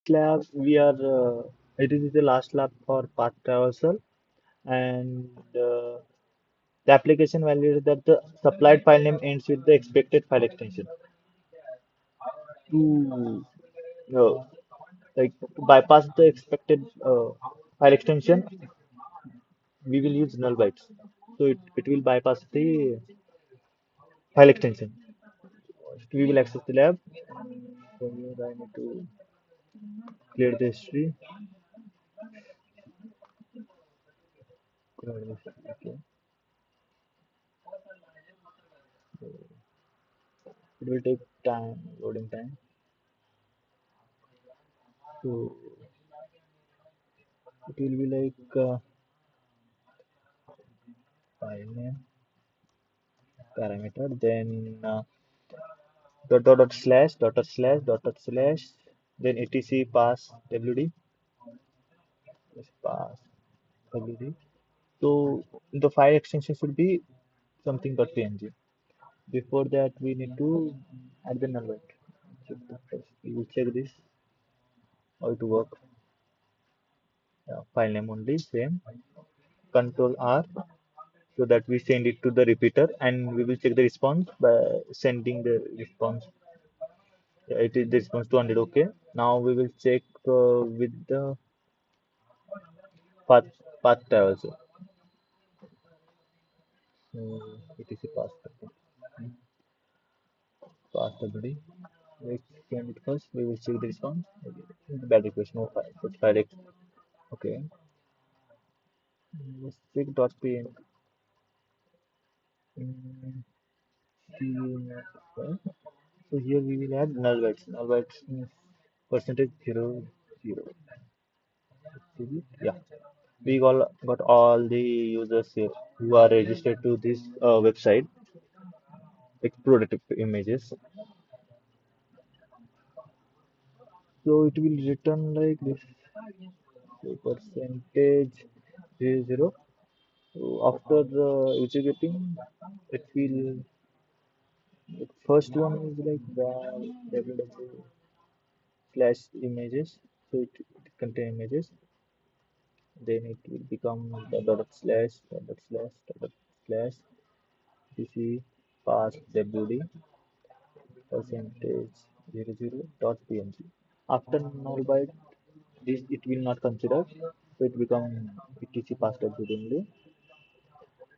lab we are it is the last lab for path traversal, and the application validates that the supplied file name ends with the expected file extension. To like to bypass the expected file extension, we will use null bytes. So it will bypass the file extension. First, we will access the lab. So here I need to clear the history. Clear the history. Okay. It will take time, loading time. So it will be like file name parameter, then dot slash, then etc pass wd, pass wd. So the file extension should be something .png. Before that, we need to add the null byte. We will check this how it work. File name only same. Control R so that we send it to the repeater, and we will check the response by sending the response. Yeah, it is the response 200. Okay. Now we will check with the path path traversal. Etc path path wd. Let's send it first. We will check the response. Bad request, no file. Such file. Okay. Let's check .png. Mm, okay. So here we will add null bytes. Null bytes means percentage 0 0. Yeah, we got all the users here who are registered to this website, explorative images. So it will return like this. So percentage 0 0. So after executing, it will. The first one is like www slash images. So it contain images. Then it will become the dot slash cc pass wd percentage 00 dot png. After null byte, this it will not consider, so it become etc pass wd only,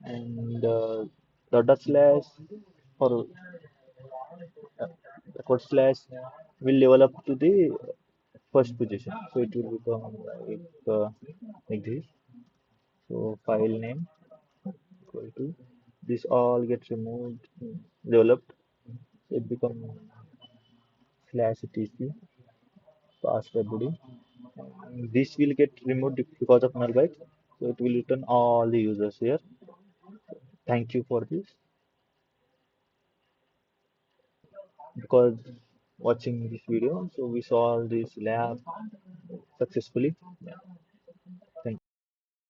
and the dot slash or the code slash will level up to the first position, so it will become like this. So file name equal to this all gets removed, developed, it become slash etc password body. This will get removed because of null byte, so it will return all the users here. Thank you for this, because watching this video, so we solved this lab successfully.